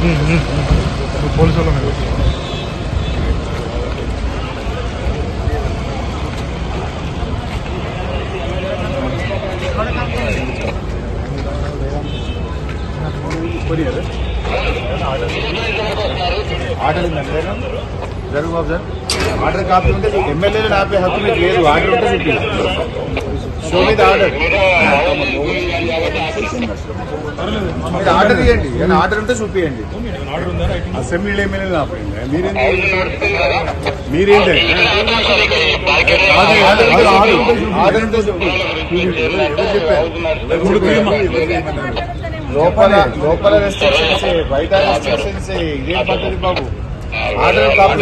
Police వాళ్ళ మీద order జరుగు బాబు సార్. ఆర్డర్ కాపీ ఉంటే ఎమ్మెల్యేలు ఆపే హక్కు మీకు లేదు. ఆర్డర్ ఉంటే చూపి. షో మీద ఆర్డర్ ఆర్డర్ ఇవ్వండి. ఏమైనా ఆర్డర్ ఉంటే చూపియండి. అసెంబ్లీలో ఎమ్మెల్యేలు ఆపండి. మీరేంటి ఆర్డర్ ఉంటే చూపి. లోపల రెస్ట్రిక్షన్స్ బయట రెస్ట్రిక్షన్స్ ఇదే పద్ధతి బాబు. ఆర్డర్ కాపీ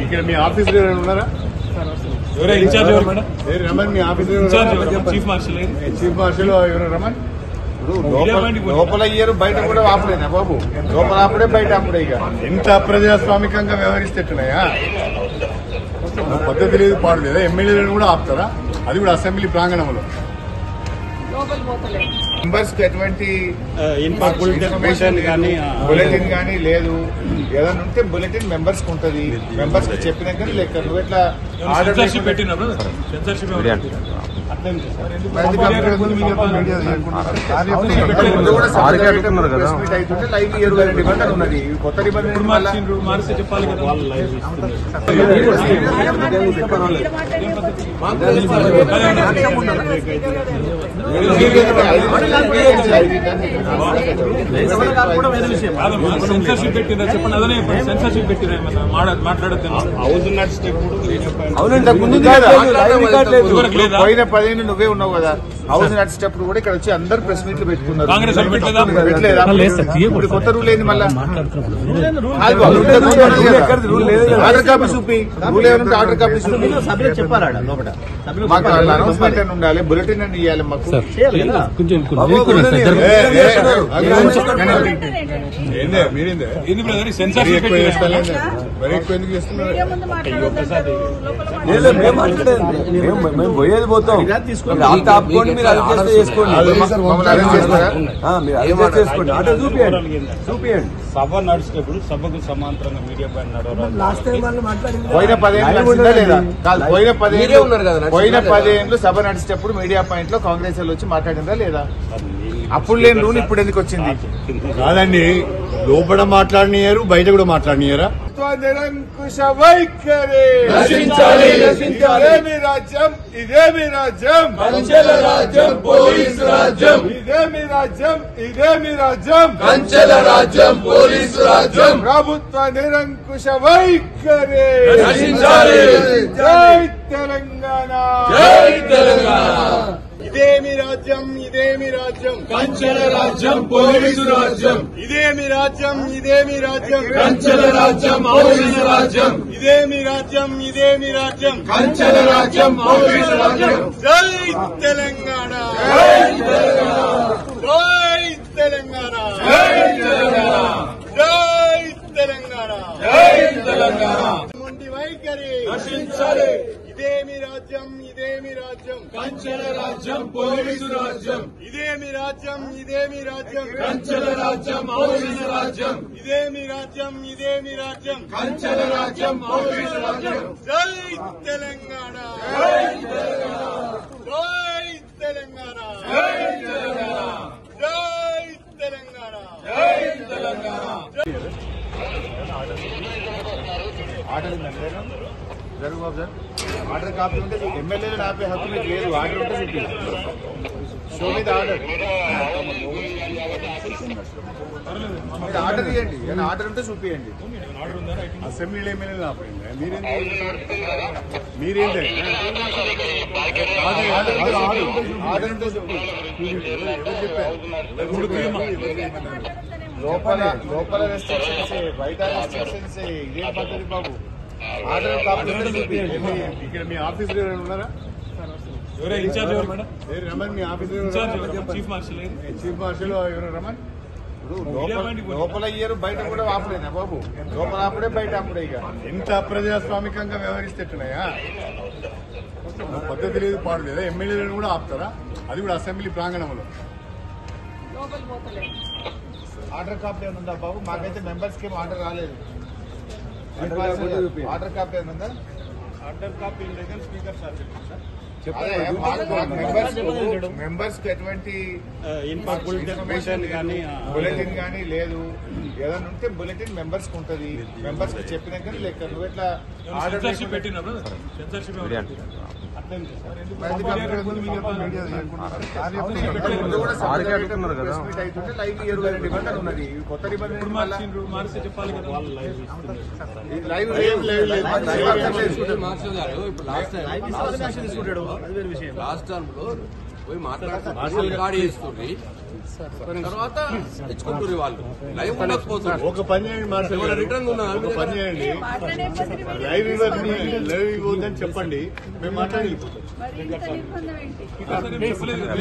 ఇక్కడ మీ ఆఫీస్ ఉన్నారా? రమణ్ మీ ఆఫీస్ చీఫ్ మార్షల్ ఎవరు రమణ్? లోపల ఇయ్యరు, బయట కూడా ఆపలేదా బాబు? లోపల ఆపడే, బయట ఆపడే. ఇక ఎంత అప్రజాస్వామికంగా వ్యవహరిస్తేట్టున్నాయా? పద్ధతి లేదు, పాడు లేదా? ఎమ్మెల్యేలను కూడా ఆపుతారా? అది కూడా అసెంబ్లీ ప్రాంగణంలో. మెంబర్స్ కి ఎటువంటి బులెటిన్ కానీ లేదు. ఏదైనా ఉంటే బులెటిన్ మెంబర్స్ కి ఉంటది. మెంబర్స్ కి చెప్పినాక లెక్క. నువ్వు ఎట్లా ఆర్డర్ పెట్టినా లైవ్ 20 నిబంధనలు ఉన్నది. కొత్త నిబంధనలు చెప్పాలి కదా. సెన్సర్షిప్ పెట్టిందా చెప్పండి. అదనే సెన్సర్షిప్ పెట్టినా మాట్లాడద్దు. పోయిన 10 ఏళ్ళు నువ్వే ఉన్నావు కదా. హౌస్ నడిచేటప్పుడు కూడా ఇక్కడ వచ్చి అందరు ప్రెస్ మీట్లు పెట్టుకున్నారు. ఇప్పుడు కొత్త రూల్ ఏంది మళ్ళీ? ఆర్డర్ కాపీ చూపి. రూల్ ఏమంటే ఆర్డర్ కాపీ చూపి. మాకు అనౌన్స్మెంట్ అని ఉండాలి, బులెటిన్ అని ఇవ్వాలి మాకు. మేము పోయేది పోతాం. అంత ఆపుకోండి, మీరు అది చేస్తే చేసుకోండి. చేసుకోండి. ఆటో చూపియండి. సభ నడిచేటప్పుడు సభకు సమాంతరంగా మీడియా పైన పోయిన 10 ఏళ్ళు సభ నడిచేటప్పుడు మీడియా పాయింట్ లో కాంగ్రెస్ వాళ్ళు వచ్చి మాట్లాడిందా లేదా? అప్పుడు లేని రూల్ ఇప్పుడు ఎందుకు వచ్చింది? కాదండి, లోపల మాట్లాడినారు, బయట కూడా మాట్లాడినారా? నిరంకుశ వైఖరి ఇదేమి రాజ్యం, ఇదేమి రాజ్యం, కంచెల రాజ్యం, పోలీసు రాజ్యం. ఇదేమి రాజ్యం, ఇదేమి రాజ్యం, కంచెల రాజ్యం, పోలీసు రాజ్యం. ప్రభుత్వ నిరంకుశ వైఖరి. జై తెలంగాణ, జై తెలంగాణ. ఇదేమి రాజ్యం, ఇదేమి రాజ్యం, కంచెల రాజ్యం, పోలీసు రాజ్యం. ఇదేమి రాజ్యం, ఇదేమి రాజ్యం, కంచెల రాజ్యం, పోలీసు రాజ్యం. ఇదేమి రాజ్యం, ఇదేమి రాజ్యం, కంచెల రాజ్యం, పోలీసు రాజ్యం. జై తెలంగాణ, జై తెలంగాణ, జై తెలంగాణ, జై తెలంగాణ, జై తెలంగాణ, జై తెలంగాణ. మొండి వైఖరి నశించాలి. ఇదేమి రాజ్యం, ఇదేమి రాజ్యం, కంచెల రాజ్యం, పోలీసు రాజ్యం. ఇదేమి రాజ్యం, ఇదేమి రాజ్యం, కంచెల రాజ్యం, పోలీసు రాజ్యం. ఇదేమి రాజ్యం, ఇదేమి రాజ్యం, కంచెల రాజ్యం, పోలీసు రాజ్యం. జై తెలంగాణ, జై తెలంగాణ, జై తెలంగాణ, జై తెలంగాణ, జై తెలంగాణ, జై తెలంగాణ. ఆర్డర్ జరుగు బాబు సార్. ఆర్డర్ కాపీ ఉంటే ఎమ్మెల్యేలు ఆపే హక్కు మీకు లేదు. ఆర్డర్ ఉంటే చూపి. షో మీద ఆర్డర్ ఆర్డర్ ఇవ్వండి. ఏమైనా ఆర్డర్ ఉంటే చూపియండి. అసెంబ్లీలో ఎమ్మెల్యేలు ఆపండి. మీరేంటి ఆర్డర్ ఉంటే చూపి. లోపల రెస్ట్రిక్షన్స్ బయట రెస్ట్రిక్షన్స్ ఇదే పద్ధతి బాబు. ఆర్డర్ కాపీ చూపి. ఇక్కడ మీ ఆఫీస్ ఉన్నారా? రమణ్ మీ ఆఫీస్ చీఫ్ మార్షల్ ఎవరు రమణ్? లోపల ఇయ్యరు, బయట కూడా ఆపలేదా బాబు? లోపల ఆపడే, బయట ఆపడే. ఇక ఎంత అప్రజాస్వామికంగా వ్యవహరిస్తేట్టున్నాయా? పద్ధతి లేదు, పాడు లేదా? ఎమ్మెల్యేలను కూడా ఆపుతారా? అది కూడా అసెంబ్లీ ప్రాంగణంలో. ఆర్డర్ కాపీ ఏమైనా ఉందా బాబు? మాకైతే మెంబర్స్ కి ఏం ఆర్డర్ రాలేదు. ఆర్డర్ కాపీ ఏమైనా ఉందా? ఆర్డర్ కాపీ దగ్గర స్పీకర్ సార్ చెప్పండి సార్. మెంబర్స్ కి ఎటువంటి ఇన్ఫర్మేషన్ కానీ బులెటిన్ కానీ లేదు. ఏదైనా ఉంటే బులెటిన్ మెంబర్స్ కి ఉంటది. మెంబర్స్ కి చెప్పినా కానీ లెక్క. నువ్వు ఎట్లా ఆర్డర్ సెన్సర్షిప్ పెట్టినా సెన్సర్షిప్ అర్థం చేశారు. అవుతుంటే లైవ్ ఇయర్ నిబంధన ఉన్నది. కొత్త నిబంధన మారిస్తే చెప్పాలి కదా. లైవ్ లాస్ట్ టర్మ్ లో పోయి మాట్లాడుతున్నారు చేస్తుంది. తర్వాత తెచ్చుకుంటారు వాళ్ళు లైవ్ ఉండకపోతుంది. ఒక పని చేయండి మార్షల్ గారు, రిటర్న్ ఒక పని చేయండి, లైవ్ ఇవ్వద్దని చెప్పండి, మేము మాట్లాడి చెప్పలేదు కదా.